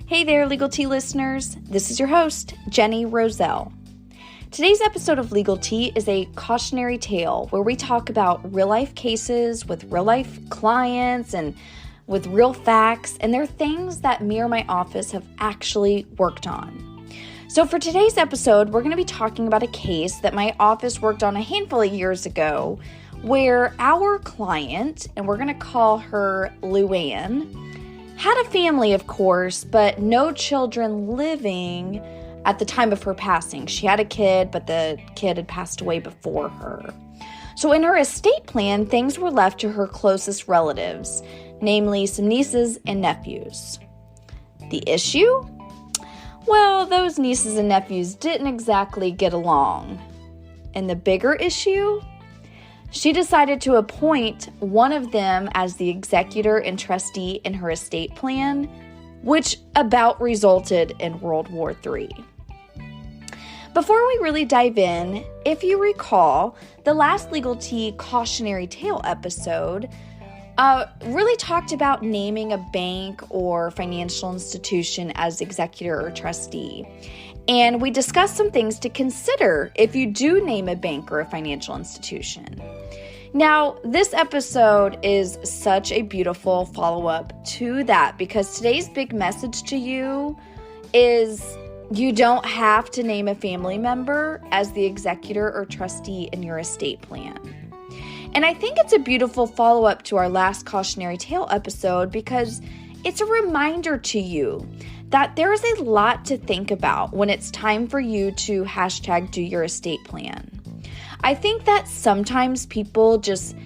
Hey there, Legal Tea listeners. This is your host, Jenny Roselle. Today's episode of Legal Tea is a cautionary tale where we talk about real-life cases with real-life clients and with real facts, and they're things that me or my office have actually worked on. So for today's episode, we're going to be talking about a case that my office worked on a handful of years ago where our client, and we're going to call her Luann, had a family, of course, but no children living at the time of her passing. She had a kid, but the kid had passed away before her. So in her estate plan, things were left to her closest relatives, namely some nieces and nephews. The issue? Well, those nieces and nephews didn't exactly get along. And the bigger issue? She decided to appoint one of them as the executor and trustee in her estate plan, which about resulted in World War III. Before we really dive in, if you recall, the last Legal Tea Cautionary Tale episode really talked about naming a bank or financial institution as executor or trustee. And we discussed some things to consider if you do name a bank or a financial institution. Now, this episode is such a beautiful follow-up to that because today's big message to you is you don't have to name a family member as the executor or trustee in your estate plan. And I think it's a beautiful follow-up to our last Cautionary Tale episode because it's a reminder to you that there is a lot to think about when it's time for you to #do your estate plan. I think that sometimes people just,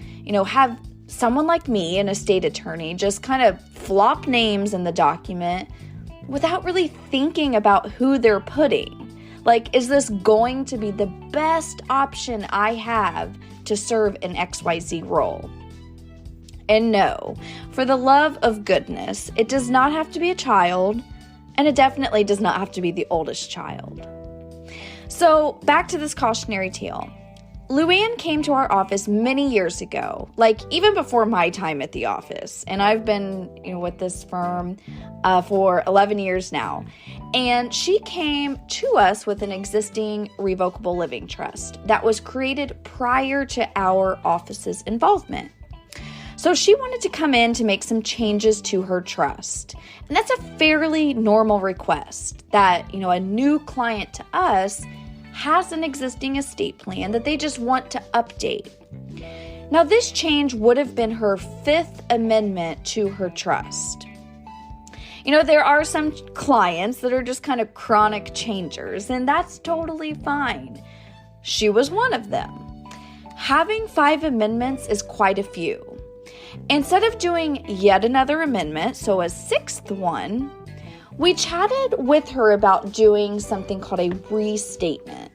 have someone like me, an estate attorney, just kind of flop names in the document without really thinking about who they're putting. Like, is this going to be the best option I have to serve an XYZ role? And no, for the love of goodness, it does not have to be a child, and it definitely does not have to be the oldest child. So back to this cautionary tale. Luann came to our office many years ago, like even before my time at the office. And I've been with this firm for 11 years now. And she came to us with an existing revocable living trust that was created prior to our office's involvement. So she wanted to come in to make some changes to her trust. And that's a fairly normal request that, a new client to us has an existing estate plan that they just want to update. Now, this change would have been her 5th amendment to her trust. There are some clients that are just kind of chronic changers, and that's totally fine. She was one of them. Having 5 amendments is quite a few. Instead of doing yet another amendment, so a 6th one, we chatted with her about doing something called a restatement.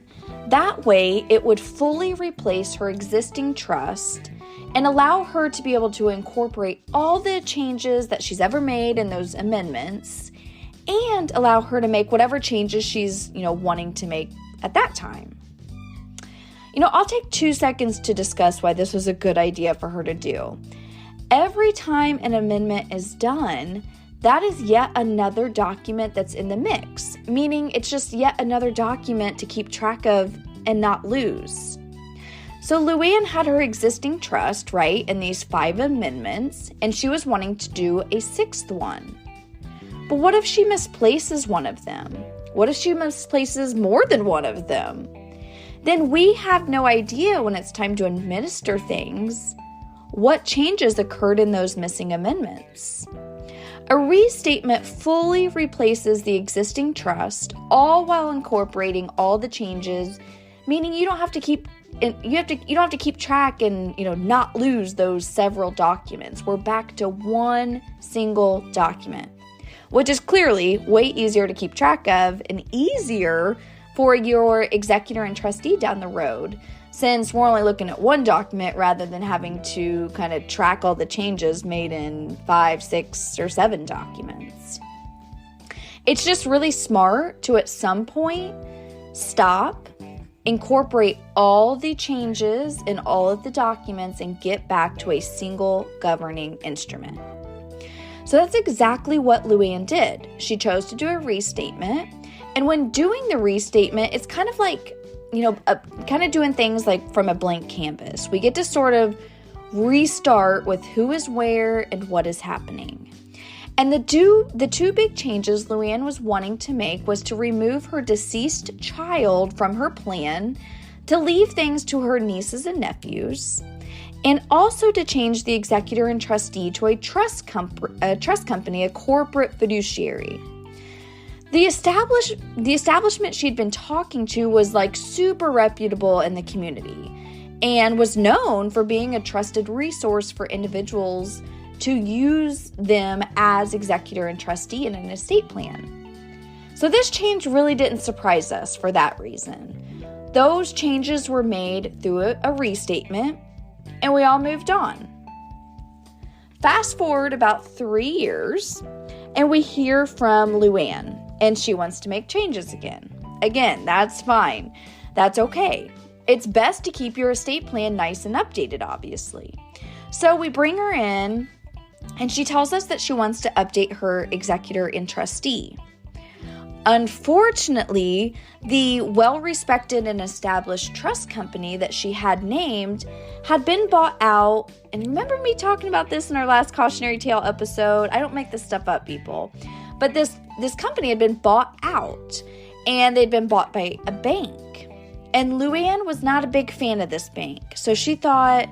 That way, it would fully replace her existing trust and allow her to be able to incorporate all the changes that she's ever made in those amendments and allow her to make whatever changes she's, wanting to make at that time. I'll take 2 seconds to discuss why this was a good idea for her to do. Every time an amendment is done, that is yet another document that's in the mix, meaning it's just yet another document to keep track of and not lose. So Luann had her existing trust, right, in these 5 amendments, and she was wanting to do a 6th one. But what if she misplaces one of them? What if she misplaces more than one of them? Then we have no idea when it's time to administer things what changes occurred in those missing amendments. A restatement fully replaces the existing trust, all while incorporating all the changes, meaning you don't have to keep track and not lose those several documents. We're back to one single document, which is clearly way easier to keep track of and easier for your executor and trustee down the road, since we're only looking at one document rather than having to kind of track all the changes made in 5, 6, or 7 documents. It's just really smart to, at some point, stop, incorporate all the changes in all of the documents, and get back to a single governing instrument. So that's exactly what Luann did. She chose to do a restatement. And when doing the restatement, it's kind of like, kind of doing things like from a blank canvas. We get to sort of restart with who is where and what is happening. And the two big changes Luann was wanting to make was to remove her deceased child from her plan, to leave things to her nieces and nephews, and also to change the executor and trustee to a trust company, a corporate fiduciary. The establishment she'd been talking to was like super reputable in the community and was known for being a trusted resource for individuals to use them as executor and trustee in an estate plan. So this change really didn't surprise us for that reason. Those changes were made through a restatement, and we all moved on. Fast forward about 3 years, and we hear from Luann, and she wants to make changes again. Again, that's fine. That's okay. It's best to keep your estate plan nice and updated, obviously. So we bring her in, and she tells us that she wants to update her executor and trustee. Unfortunately, the well-respected and established trust company that she had named had been bought out. And remember me talking about this in our last Cautionary Tale episode? I don't make this stuff up, people. But this company had been bought out, and they'd been bought by a bank. And Luann was not a big fan of this bank. So she thought,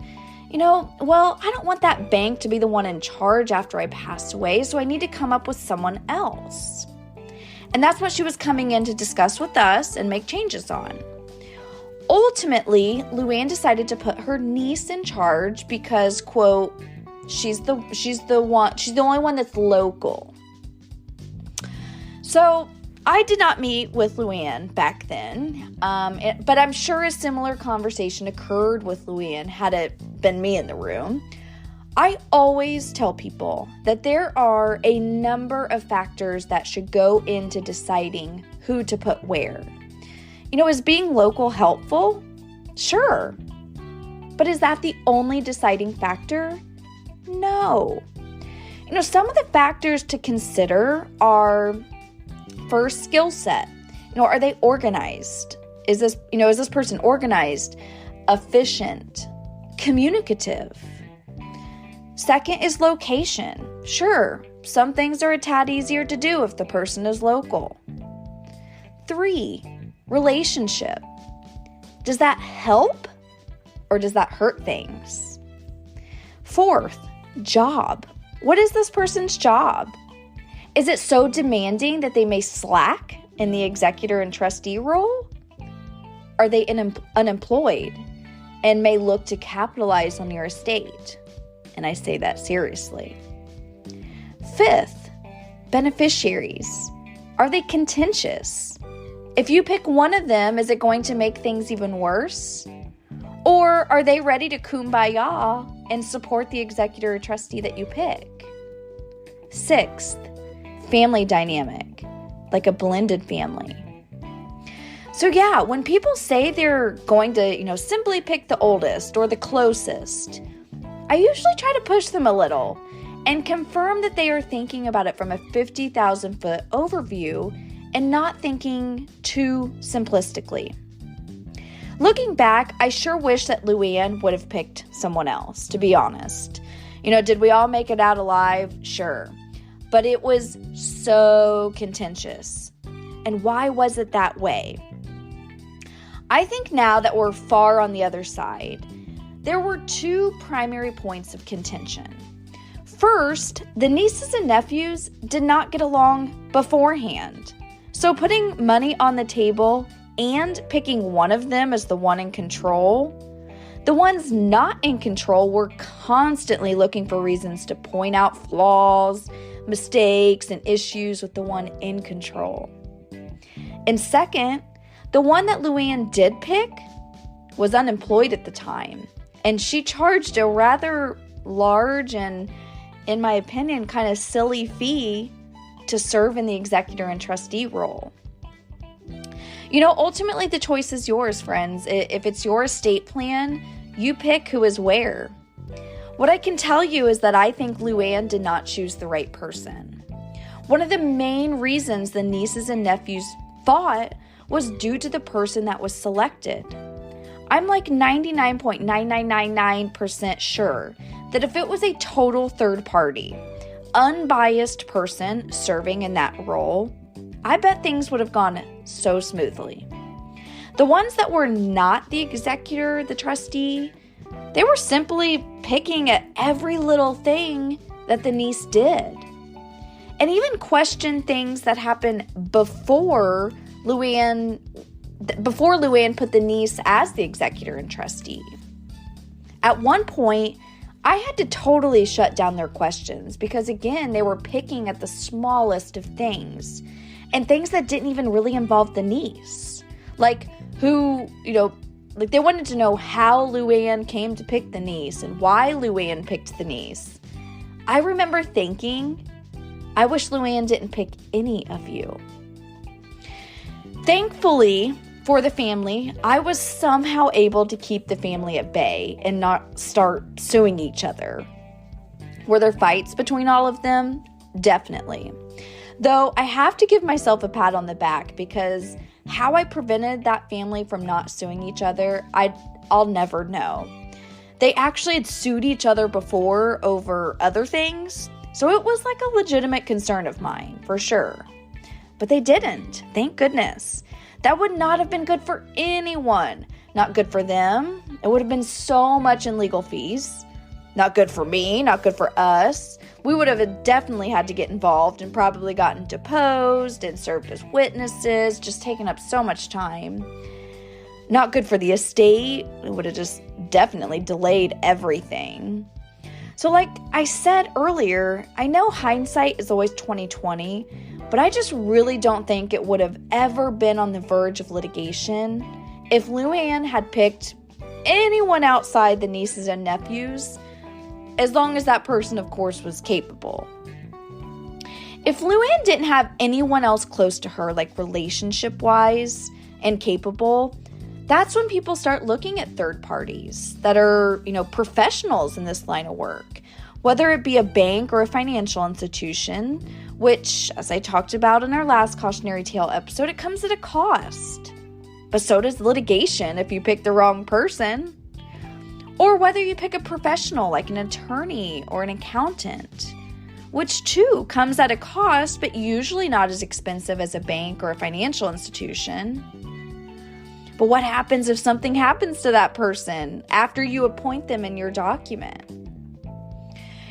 I don't want that bank to be the one in charge after I pass away, so I need to come up with someone else. And that's what she was coming in to discuss with us and make changes on. Ultimately, Luann decided to put her niece in charge because, quote, she's the only one that's local. So I did not meet with Luann back then, but I'm sure a similar conversation occurred with Luann had it been me in the room. I always tell people that there are a number of factors that should go into deciding who to put where. Is being local helpful? Sure. But is that the only deciding factor? No. Some of the factors to consider are, first, skill set. Are they organized? Is this person organized, efficient, communicative? Second is location. Sure, some things are a tad easier to do if the person is local. 3, relationship. Does that help or does that hurt things? 4th, job. What is this person's job? Is it so demanding that they may slack in the executor and trustee role? Are they unemployed and may look to capitalize on your estate? And I say that seriously. 5th, beneficiaries. Are they contentious? If you pick one of them, is it going to make things even worse? Or are they ready to kumbaya and support the executor or trustee that you pick? 6th, family dynamic, like a blended family. So yeah, when people say they're going to, simply pick the oldest or the closest, I usually try to push them a little and confirm that they are thinking about it from a 50,000-foot overview and not thinking too simplistically. Looking back, I sure wish that Luann would have picked someone else, to be honest. Did we all make it out alive? Sure. But it was so contentious. And why was it that way? I think now that we're far on the other side, there were 2 primary points of contention. First, the nieces and nephews did not get along beforehand. So putting money on the table and picking one of them as the one in control, the ones not in control were constantly looking for reasons to point out flaws, mistakes, and issues with the one in control. And second, the one that Luann did pick was unemployed at the time, and she charged a rather large and, in my opinion, kind of silly fee to serve in the executor and trustee role. Ultimately the choice is yours, friends. If it's your estate plan, you pick who is where. What I can tell you is that I think Luann did not choose the right person. One of the main reasons the nieces and nephews fought was due to the person that was selected. I'm like 99.9999% sure that if it was a total third party, unbiased person serving in that role, I bet things would have gone so smoothly. The ones that were not the executor, the trustee, they were simply picking at every little thing that the niece did. And even questioned things that happened before Luann put the niece as the executor and trustee. At one point, I had to totally shut down their questions because, again, they were picking at the smallest of things and things that didn't even really involve the niece. Like they wanted to know how Luann came to pick the niece and why Luann picked the niece. I remember thinking, I wish Luann didn't pick any of you. Thankfully, for the family, I was somehow able to keep the family at bay and not start suing each other. Were there fights between all of them? Definitely. Though I have to give myself a pat on the back because how I prevented that family from not suing each other, I'll never know. They actually had sued each other before over other things, so it was like a legitimate concern of mine, for sure. But they didn't, thank goodness. That would not have been good for anyone. Not good for them. It would have been so much in legal fees. Not good for me, not good for us. We would have definitely had to get involved and probably gotten deposed and served as witnesses, just taken up so much time. Not good for the estate. It would have just definitely delayed everything. So like I said earlier, I know hindsight is always 20/20, but I just really don't think it would have ever been on the verge of litigation if Luann had picked anyone outside the nieces and nephews, as long as that person, of course, was capable. If Luann didn't have anyone else close to her, like relationship-wise and capable, that's when people start looking at third parties that are, professionals in this line of work, whether it be a bank or a financial institution, which, as I talked about in our last Cautionary Tale episode, it comes at a cost. But so does litigation if you pick the wrong person. Or whether you pick a professional like an attorney or an accountant, which too comes at a cost, but usually not as expensive as a bank or a financial institution. But what happens if something happens to that person after you appoint them in your document?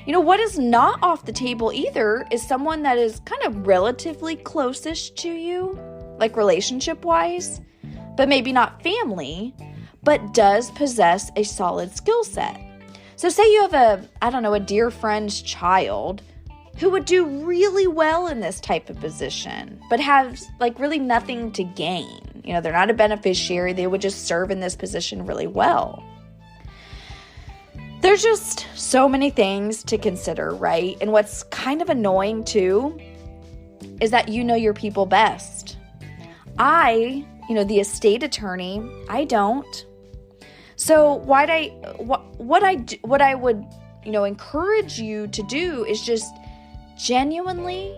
What is not off the table either is someone that is kind of relatively close-ish to you, like relationship-wise, but maybe not family, but does possess a solid skill set. So say you have a dear friend's child who would do really well in this type of position, but has really nothing to gain. They're not a beneficiary. They would just serve in this position really well. There's just so many things to consider, right? And what's kind of annoying too is that your people best. The estate attorney, I don't. So what I would encourage you to do is just genuinely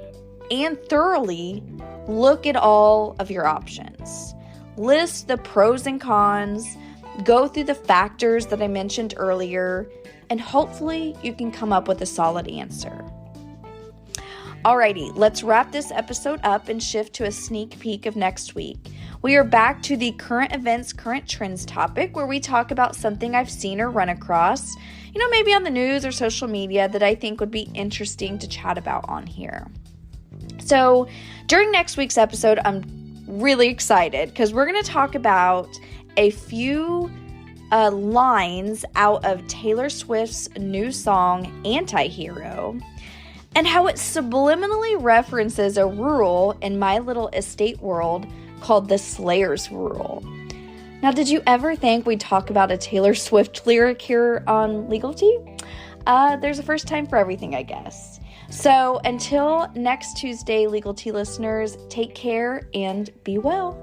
and thoroughly look at all of your options. List the pros and cons, go through the factors that I mentioned earlier, and hopefully you can come up with a solid answer. Alrighty, let's wrap this episode up and shift to a sneak peek of next week. We are back to the current events, current trends topic where we talk about something I've seen or run across, maybe on the news or social media that I think would be interesting to chat about on here. So during next week's episode, I'm really excited because we're going to talk about a few lines out of Taylor Swift's new song, Anti-Hero, and how it subliminally references a rule in my little estate world called the Slayer's Rule. Now, did you ever think we'd talk about a Taylor Swift lyric here on Legal Tea? There's a first time for everything, I guess. So until next Tuesday, Legal Tea listeners, take care and be well.